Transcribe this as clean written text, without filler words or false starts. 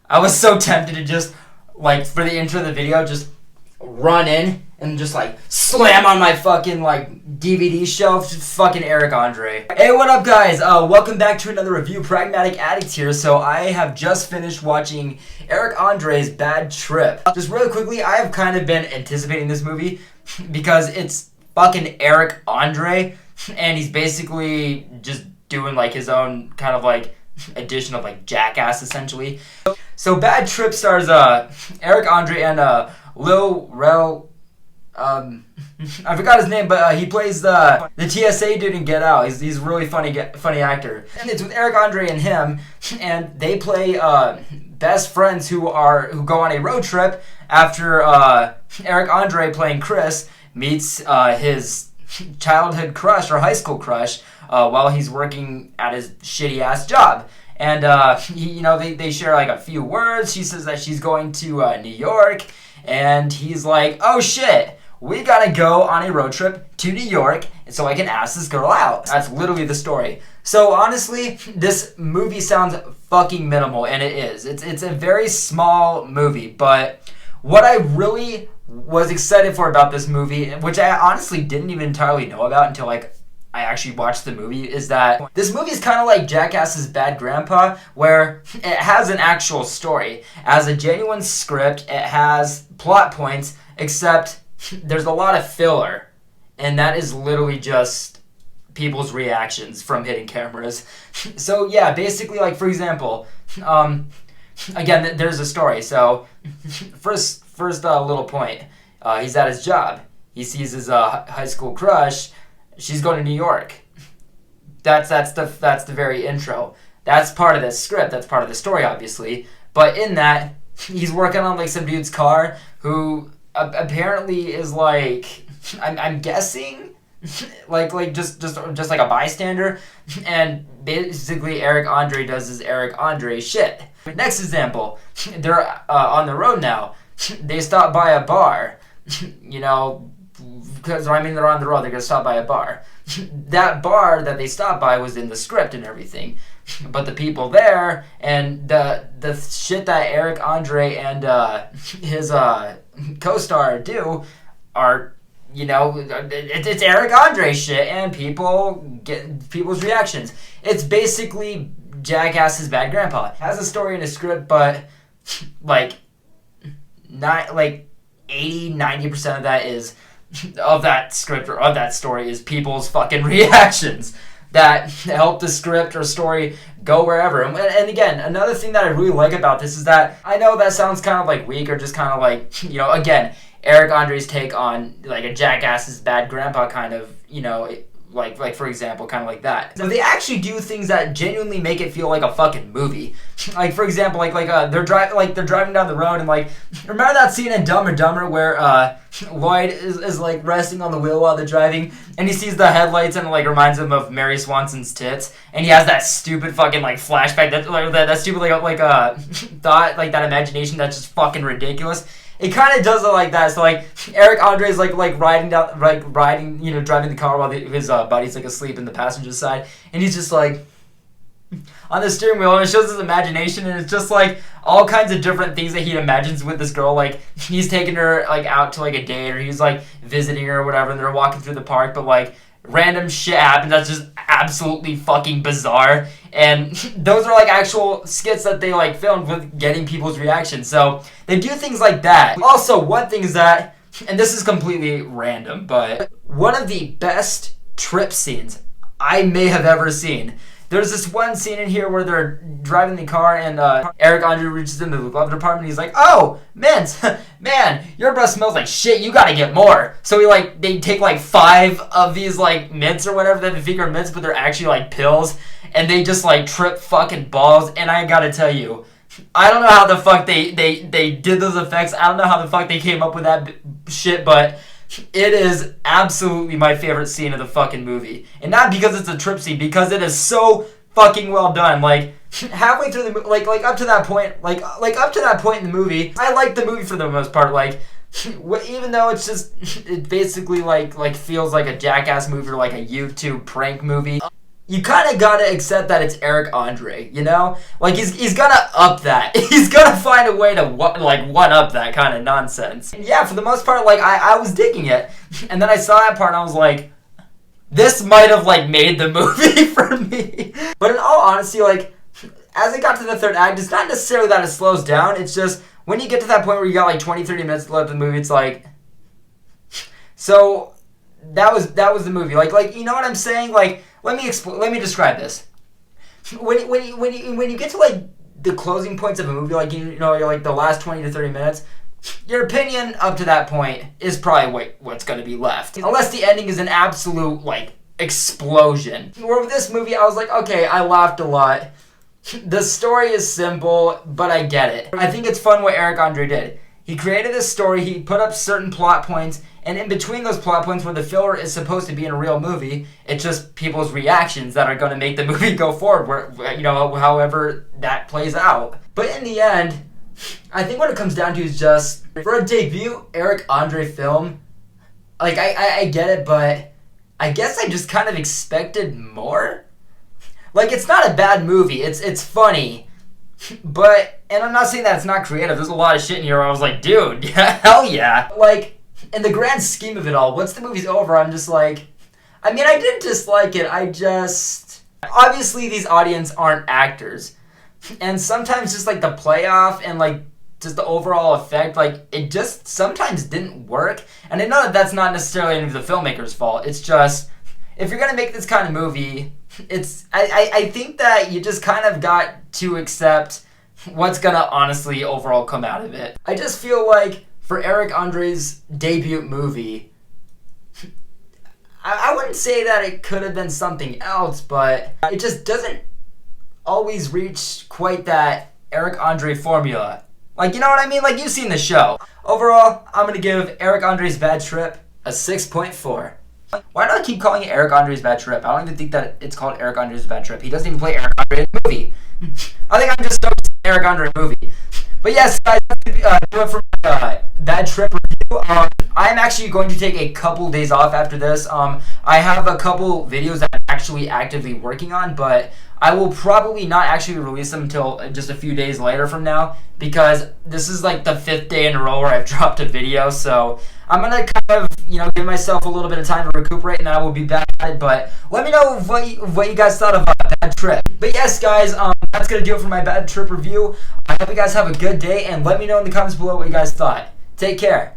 I was so tempted to just, like, for the intro of the video, just run in and just, like, slam on my fucking, like, DVD shelf, fucking Eric Andre. Hey, what up, guys? Welcome back to another review. Pragmatic Addict here. So I have just finished watching Eric Andre's Bad Trip. Just really quickly, I have kind of been anticipating this movie because it's fucking Eric Andre, and he's basically just doing, like, his own kind of, like, edition of, like, Jackass, essentially. So Bad Trip stars Eric Andre and Lil Rel. I forgot his name, but he plays the TSA dude in Get Out. He's a really funny actor. And it's with Eric Andre and him, and they play best friends who go on a road trip after Eric Andre, playing Chris, meets his childhood crush or high school crush while he's working at his shitty ass job. And they share like a few words. She says that she's going to New York, and he's like, "Oh shit, we gotta go on a road trip to New York so I can ask this girl out." That's literally the story. So honestly, this movie sounds fucking minimal, and it is. It's a very small movie, but what I really was excited for about this movie, which I honestly didn't even entirely know about until I actually watched the movie, is that this movie is kind of like Jackass's Bad Grandpa, where it has an actual story. It has a genuine script, it has plot points, except there's a lot of filler, and that is literally just people's reactions from hidden cameras. So yeah, basically, like, for example, again, there's a story. So first little point, he's at his job. He sees his high school crush. She's going to New York. That's the very intro. That's part of the script. That's part of the story, obviously. But in that, he's working on like some dude's car who apparently is like, I'm guessing, like just like a bystander. And basically, Eric Andre does his Eric Andre shit. Next example, they're on the road now. They stop by a bar, because they're on the road, they're gonna stop by a bar. That bar that they stopped by was in the script and everything, but the people there and the shit that Eric Andre and his co-star do are, it's Eric Andre shit, and people get people's reactions. It's basically Jackass's Bad Grandpa. It has a story and a script, but like 80-90% of that is of that script or of that story is people's fucking reactions that help the script or story go wherever. And again, another thing that I really like about this is that I know that sounds kind of like weak or just kind of like, again, Eric Andre's take on like a Jackass's Bad Grandpa kind of, like for example, kind of like that. So they actually do things that genuinely make it feel like a fucking movie. Like, for example, they're driving down the road, and like, remember that scene in Dumb and Dumber where Lloyd is like resting on the wheel while they're driving, and he sees the headlights and it like reminds him of Mary Swanson's tits, and he has that stupid fucking like flashback that stupid thought, like that imagination that's just fucking ridiculous. It kind of does it like that. So driving the car while his buddy's like asleep in the passenger side, and he's just like on the steering wheel, and it shows his imagination, and it's just like all kinds of different things that he imagines with this girl. Like, he's taking her like out to like a date, or he's like visiting her or whatever, and they're walking through the park, but like random shit happens that's just absolutely fucking bizarre. And those are like actual skits that they like filmed with getting people's reactions. So they do things like that. Also, one thing is that, and this is completely random, but one of the best trip scenes I may have ever seen. There's this one scene in here where they're driving the car, and Eric Andre reaches into the glove department. He's like, "Oh, mint, man, your breath smells like shit. You gotta get more." So they take like 5 of these like mints or whatever that they think are mints, but they're actually like pills, and they just like trip fucking balls. And I gotta tell you, I don't know how the fuck they did those effects. I don't know how the fuck they came up with that shit, but it is absolutely my favorite scene of the fucking movie. And not because it's a trip scene, because it is so fucking well done. Like, halfway through the like up to that point, like up to that point in the movie, I like the movie for the most part. Like, even though it basically like feels like a Jackass movie or like a YouTube prank movie. you kind of gotta accept that it's Eric Andre, you know? Like, he's gonna up that. He's gonna find a way to, one-up that kind of nonsense. And yeah, for the most part, like, I was digging it. And then I saw that part and I was like, this might have, like, made the movie for me. But in all honesty, like, as it got to the third act, it's not necessarily that it slows down. It's just, when you get to that point where you got, like, 20, 30 minutes left of the movie, it's like... So, that was the movie. Like, you know what I'm saying? Like... Let me describe this. When you get to like the closing points of a movie, like you're like the last 20 to 30 minutes, your opinion up to that point is probably what's going to be left, unless the ending is an absolute like explosion. Where with this movie, I was like, okay, I laughed a lot. The story is simple, but I get it. I think it's fun what Eric Andre did. He created this story. He put up certain plot points. And in between those plot points where the filler is supposed to be in a real movie, it's just people's reactions that are going to make the movie go forward, however that plays out. But in the end, I think what it comes down to is just, for a debut Eric Andre film, like, I get it, but I guess I just kind of expected more. Like, it's not a bad movie. It's funny. But, and I'm not saying that it's not creative. There's a lot of shit in here where I was like, dude, yeah, hell yeah. Like, in the grand scheme of it all, once the movie's over, I'm just like... I mean, I didn't dislike it, obviously, these audience aren't actors. And sometimes just, like, the playoff and, like, just the overall effect, like, it just sometimes didn't work. And I know that that's not necessarily any of the filmmaker's fault. It's just, if you're gonna make this kind of movie, I think that you just kind of got to accept what's gonna honestly overall come out of it. I just feel like... For Eric Andre's debut movie, I wouldn't say that it could have been something else, but it just doesn't always reach quite that Eric Andre formula. Like, you know what I mean? Like, you've seen the show. Overall, I'm going to give Eric Andre's Bad Trip a 6.4. Why do I keep calling it Eric Andre's Bad Trip? I don't even think that it's called Eric Andre's Bad Trip. He doesn't even play Eric Andre in the movie. I think I'm just so Eric Andre movie. But yes, guys, that's do it for my Bad Trip review. I'm actually going to take a couple days off after this. I have a couple videos that I'm actually actively working on, but I will probably not actually release them until just a few days later from now, because this is like the 5th day in a row where I've dropped a video, so I'm going to kind of, give myself a little bit of time to recuperate, and then I will be back at it. But let me know what you guys thought of Bad Trip. But yes, guys, that's going to do it for my Bad Trip review. I hope you guys have a good day, and let me know in the comments below what you guys thought. Take care.